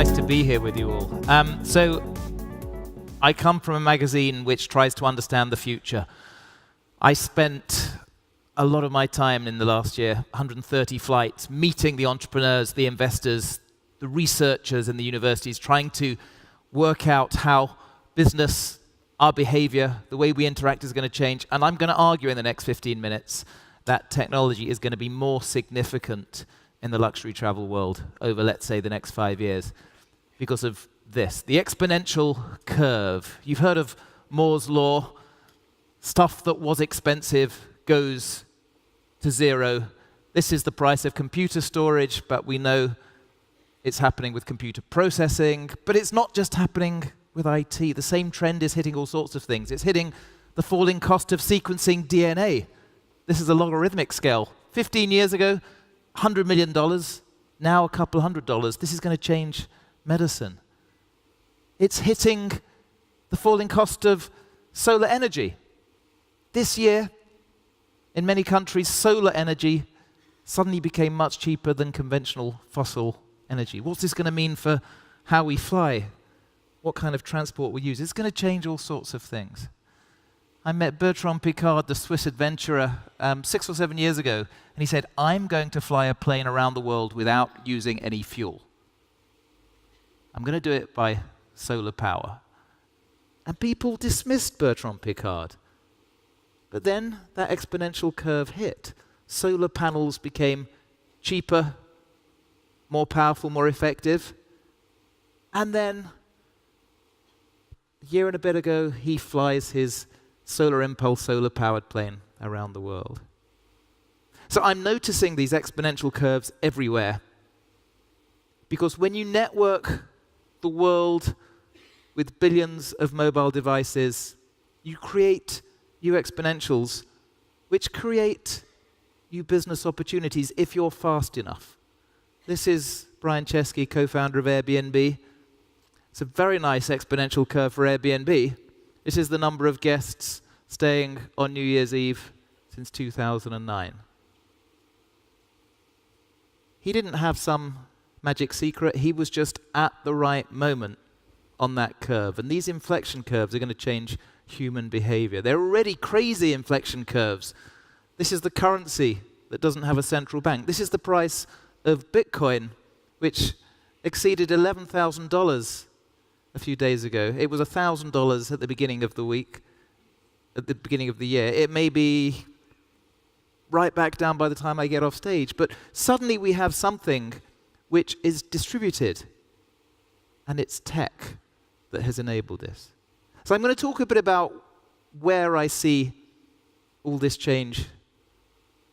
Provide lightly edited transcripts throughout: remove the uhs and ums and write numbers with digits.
Nice to be here with you all. So I come from a magazine which tries to understand the future. I spent a lot of my time in the last year, 130 flights, meeting the entrepreneurs, the investors, the researchers in the universities, trying to work out how business, our behavior, the way we interact is going to change. And I'm going to argue in the next 15 minutes that technology is going to be more significant in the luxury travel world over, let's say, the next 5 years because of this. The exponential curve. You've heard of Moore's law. Stuff that was expensive goes to zero. This is the price of computer storage, but we know it's happening with computer processing. But it's not just happening with IT. The same trend is hitting all sorts of things. It's hitting the falling cost of sequencing DNA. This is a logarithmic scale. 15 years ago, $100 million, now a couple $100. This is going to change medicine. It's hitting the falling cost of solar energy. This year, in many countries, solar energy suddenly became much cheaper than conventional fossil energy. What's this going to mean for how we fly? What kind of transport we use? It's going to change all sorts of things. I met Bertrand Piccard, the Swiss adventurer, 6 or 7 years ago, and he said, I'm going to fly a plane around the world without using any fuel. I'm going to do it by solar power. And people dismissed Bertrand Piccard. But then that exponential curve hit. Solar panels became cheaper, more powerful, more effective. And then, a year and a bit ago, he flies his solar impulse, solar-powered plane around the world. So I'm noticing these exponential curves everywhere. Because when you network the world with billions of mobile devices, you create new exponentials, which create new business opportunities if you're fast enough. This is Brian Chesky, co-founder of Airbnb. It's a very nice exponential curve for Airbnb. This is the number of guests staying on New Year's Eve since 2009. He didn't have some magic secret. He was just at the right moment on that curve. And these inflection curves are going to change human behavior. They're already crazy inflection curves. This is the currency that doesn't have a central bank. This is the price of Bitcoin, which exceeded $11,000 a few days ago. It was $1,000 at the beginning of the week, at the beginning of the year. It may be right back down by the time I get off stage, but suddenly we have something which is distributed, and it's tech that has enabled this. So I'm going to talk a bit about where I see all this change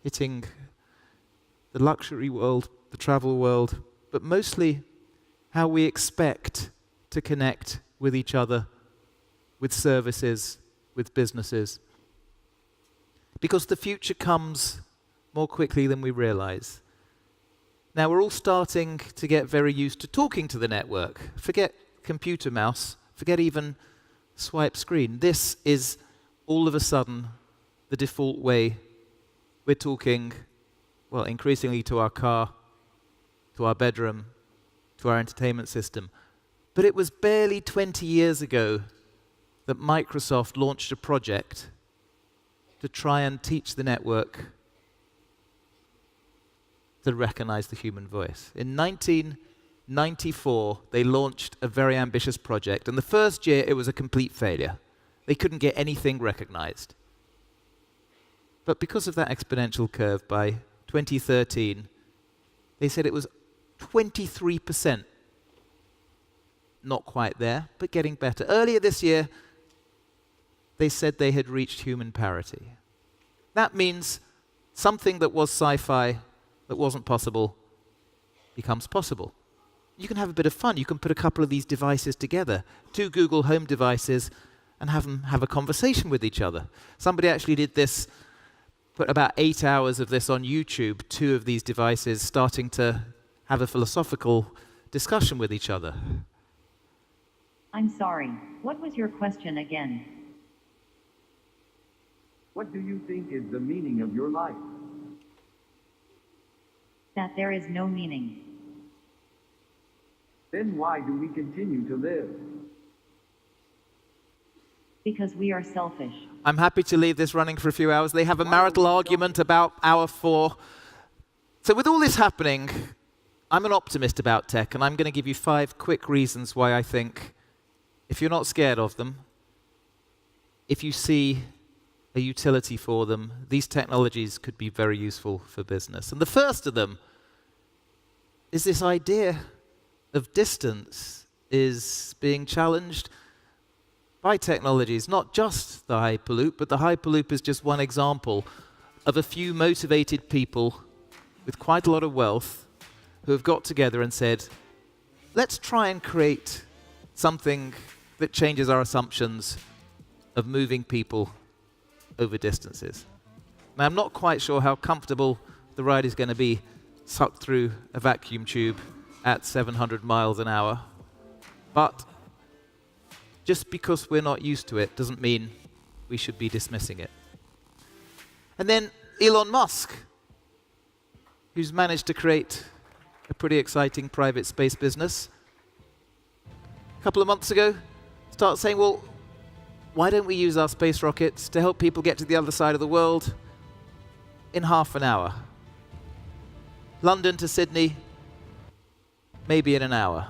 hitting the luxury world, the travel world, but mostly how we expect to connect with each other, with services, with businesses. Because the future comes more quickly than we realize. Now, we're all starting to get very used to talking to the network. Forget computer mouse, forget even swipe screen. This is all of a sudden the default way we're talking, well, increasingly to our car, to our bedroom, to our entertainment system. But it was barely 20 years ago that Microsoft launched a project to try and teach the network to recognize the human voice. In 1994, they launched a very ambitious project, and the first year it was a complete failure. They couldn't get anything recognized. But because of that exponential curve, by 2013, they said it was 23%. Not quite there, but getting better. Earlier this year, they said they had reached human parity. That means something that was sci-fi, that wasn't possible, becomes possible. You can have a bit of fun. You can put a couple of these devices together, 2 Google Home devices, and have them have a conversation with each other. Somebody actually did this, put about 8 hours of this on YouTube, 2 of these devices starting to have a philosophical discussion with each other. I'm sorry, what was your question again? What do you think is the meaning of your life? That there is no meaning. Then why do we continue to live? Because we are selfish. I'm happy to leave this running for a few hours. They have a marital argument about hour 4. So with all this happening, I'm an optimist about tech, and I'm going to give you 5 quick reasons why I think, if you're not scared of them, if you see a utility for them, these technologies could be very useful for business. And the first of them is this idea of distance is being challenged by technologies, not just the Hyperloop, but the Hyperloop is just one example of a few motivated people with quite a lot of wealth who have got together and said, let's try and create something that changes our assumptions of moving people over distances. Now, I'm not quite sure how comfortable the ride is going to be sucked through a vacuum tube at 700 miles an hour, but just because we're not used to it doesn't mean we should be dismissing it. And then Elon Musk, who's managed to create a pretty exciting private space business, a couple of months ago, started saying, well, why don't we use our space rockets to help people get to the other side of the world in half an hour? London to Sydney, maybe in an hour.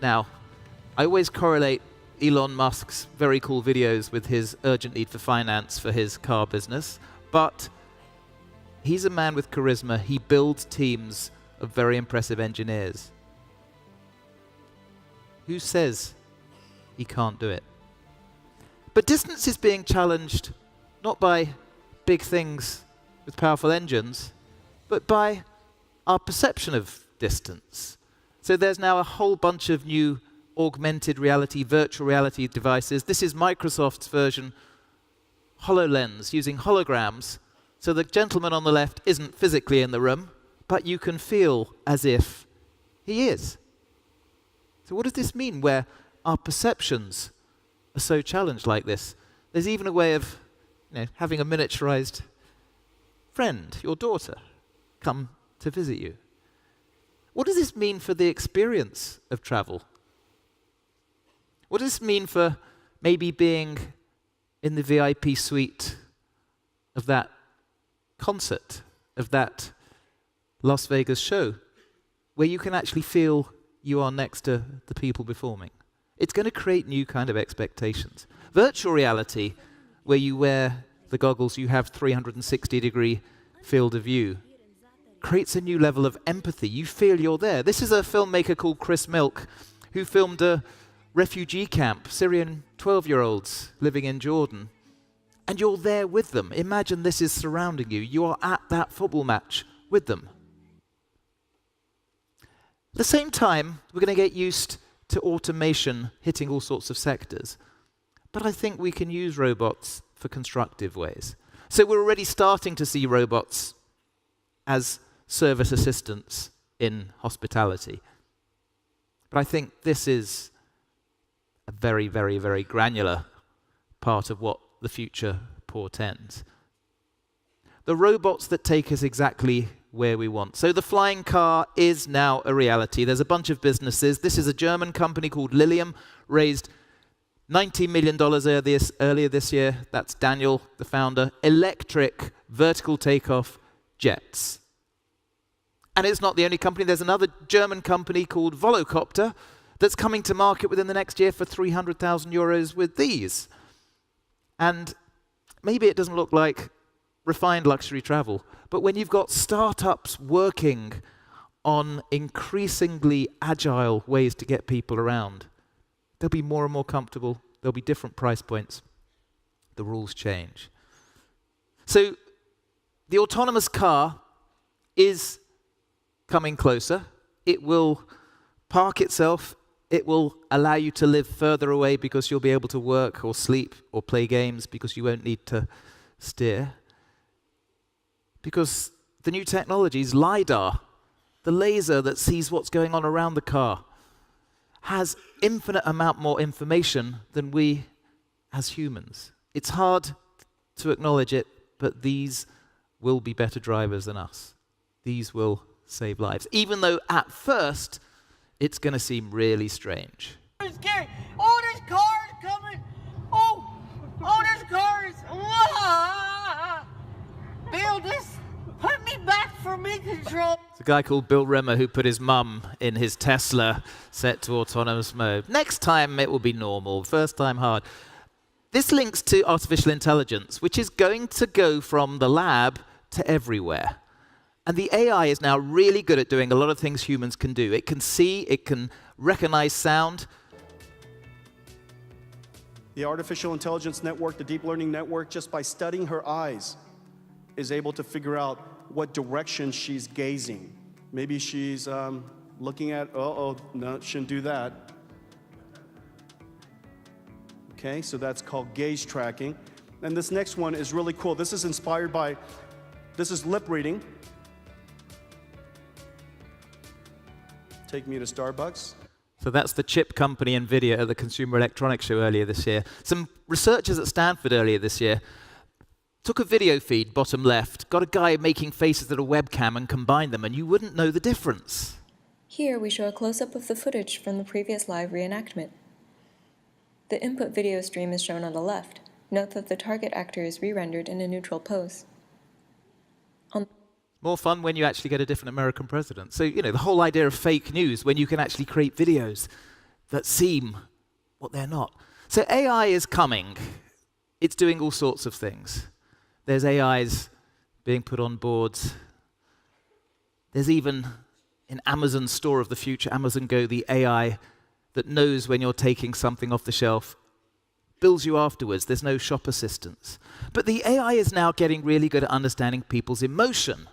Now, I always correlate Elon Musk's very cool videos with his urgent need for finance for his car business, but he's a man with charisma. He builds teams of very impressive engineers. Who says he can't do it? But distance is being challenged not by big things with powerful engines, but by our perception of distance. So there's now a whole bunch of new augmented reality, virtual reality devices. This is Microsoft's version, HoloLens, using holograms. So the gentleman on the left isn't physically in the room, but you can feel as if he is. So what does this mean where our perceptions are so challenged like this? There's even a way of having a miniaturized friend, your daughter, come to visit you. What does this mean for the experience of travel? What does this mean for maybe being in the VIP suite of that concert, of that Las Vegas show, where you can actually feel you are next to the people performing? It's going to create new kind of expectations. Virtual reality, where you wear the goggles, you have 360-degree field of view, creates a new level of empathy. You feel you're there. This is a filmmaker called Chris Milk, who filmed a refugee camp, Syrian 12-year-olds living in Jordan. And you're there with them. Imagine this is surrounding you. You are at that football match with them. At the same time, we're going to get used to automation hitting all sorts of sectors. But I think we can use robots for constructive ways. So we're already starting to see robots as service assistants in hospitality. But I think this is a very, very, very granular part of what the future portends. The robots that take us exactly where we want. So the flying car is now a reality. There's a bunch of businesses. This is a German company called Lilium, raised $90 million earlier this year. That's Daniel, the founder. Electric vertical takeoff jets. And it's not the only company. There's another German company called Volocopter that's coming to market within the next year for 300,000 euros with these. And maybe it doesn't look like refined luxury travel, but when you've got startups working on increasingly agile ways to get people around, they'll be more and more comfortable. There'll be different price points. The rules change. So the autonomous car is coming closer. It will park itself. It will allow you to live further away because you'll be able to work or sleep or play games because you won't need to steer. Because the new technologies, LiDAR, the laser that sees what's going on around the car, has infinite amount more information than we as humans. It's hard to acknowledge it, but these will be better drivers than us. These will save lives, even though at first it's going to seem really strange. It's scary. Oh, there's cars coming. Oh, there's cars. Bill, just put me back for me control. It's a guy called Bill Rimmer who put his mum in his Tesla set to autonomous mode. Next time it will be normal, first time hard. This links to artificial intelligence, which is going to go from the lab to everywhere. And the AI is now really good at doing a lot of things humans can do. It can see, it can recognize sound. The artificial intelligence network, the deep learning network, just by studying her eyes, is able to figure out what direction she's gazing. Maybe she's looking at, no, shouldn't do that. Okay, so that's called gaze tracking. And this next one is really cool. This is inspired by, this is lip reading. Take me to Starbucks. So that's the chip company NVIDIA at the Consumer Electronics Show earlier this year. Some researchers at Stanford earlier this year took a video feed, bottom left, got a guy making faces at a webcam and combined them, and you wouldn't know the difference. Here we show a close-up of the footage from the previous live reenactment. The input video stream is shown on the left. Note that the target actor is re-rendered in a neutral pose. More fun when you actually get a different American president. So, the whole idea of fake news, when you can actually create videos that seem what they're not. So AI is coming. It's doing all sorts of things. There's AIs being put on boards. There's even, in Amazon's store of the future, Amazon Go, the AI that knows when you're taking something off the shelf, bills you afterwards. There's no shop assistance. But the AI is now getting really good at understanding people's emotion.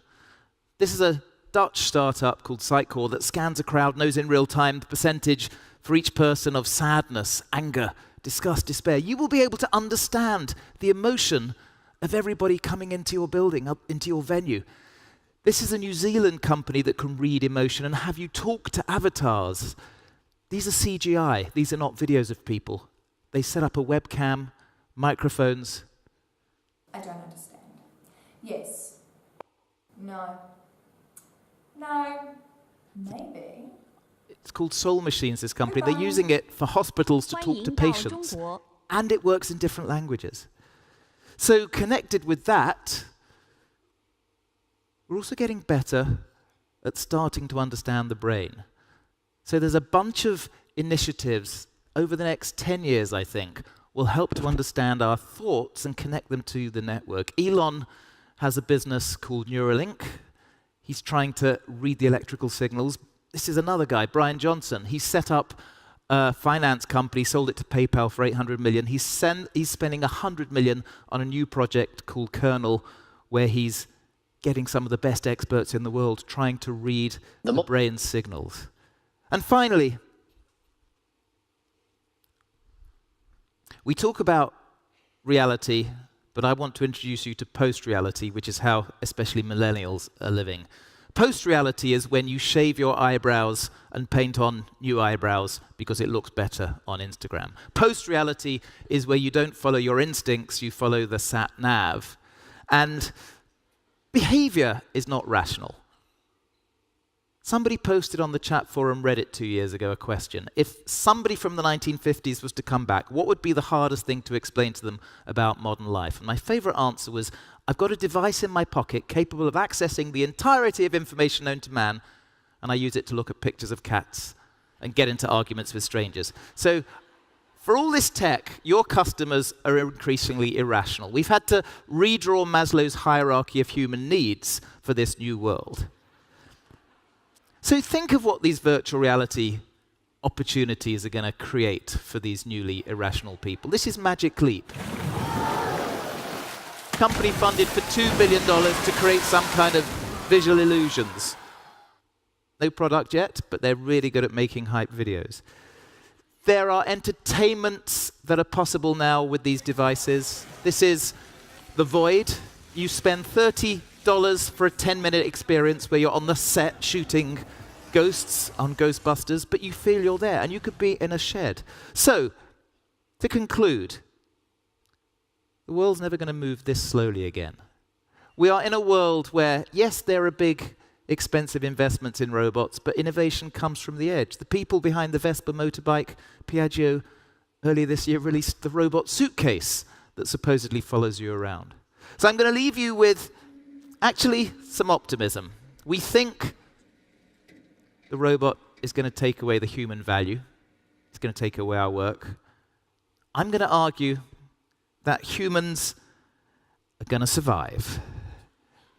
This is a Dutch startup called Sitecore that scans a crowd, knows in real time the percentage for each person of sadness, anger, disgust, despair. You will be able to understand the emotion of everybody coming into your building, into your venue. This is a New Zealand company that can read emotion and have you talk to avatars. These are CGI. These are not videos of people. They set up a webcam, microphones. I don't understand. Yes. No. No. Maybe. It's called Soul Machines, this company. They're using it for hospitals to talk to patients. And it works in different languages. So connected with that, we're also getting better at starting to understand the brain. So there's a bunch of initiatives over the next 10 years, I think, will help to understand our thoughts and connect them to the network. Elon has a business called Neuralink. He's trying to read the electrical signals. This is another guy, Brian Johnson. He set up a finance company, sold it to PayPal for $800 million. He's spending $100 million on a new project called Kernel, where he's getting some of the best experts in the world trying to read the brain's signals. And finally, we talk about reality, but I want to introduce you to post-reality, which is how especially millennials are living. Post-reality is when you shave your eyebrows and paint on new eyebrows because it looks better on Instagram. Post-reality is where you don't follow your instincts, you follow the sat-nav. And behavior is not rational. Somebody posted on the chat forum Reddit 2 years ago a question. If somebody from the 1950s was to come back, what would be the hardest thing to explain to them about modern life? And my favorite answer was, I've got a device in my pocket capable of accessing the entirety of information known to man, and I use it to look at pictures of cats and get into arguments with strangers. So for all this tech, your customers are increasingly irrational. We've had to redraw Maslow's hierarchy of human needs for this new world. So think of what these virtual reality opportunities are going to create for these newly irrational people. This is Magic Leap. Company funded for $2 billion to create some kind of visual illusions. No product yet, but they're really good at making hype videos. There are entertainments that are possible now with these devices. This is The Void. You spend $30 for a 10-minute experience where you're on the set shooting ghosts on Ghostbusters, but you feel you're there, and you could be in a shed. So, to conclude, the world's never going to move this slowly again. We are in a world where, yes, there are big expensive investments in robots, but innovation comes from the edge. The people behind the Vespa motorbike, Piaggio, earlier this year released the robot suitcase that supposedly follows you around. So I'm going to leave you with actually some optimism. We think the robot is going to take away the human value. It's going to take away our work. I'm going to argue that humans are going to survive.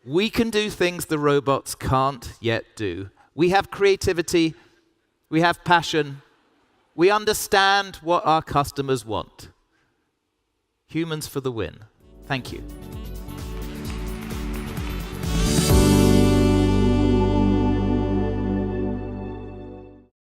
We can do things the robots can't yet do. We have creativity, we have passion, we understand what our customers want. Humans for the win. Thank you.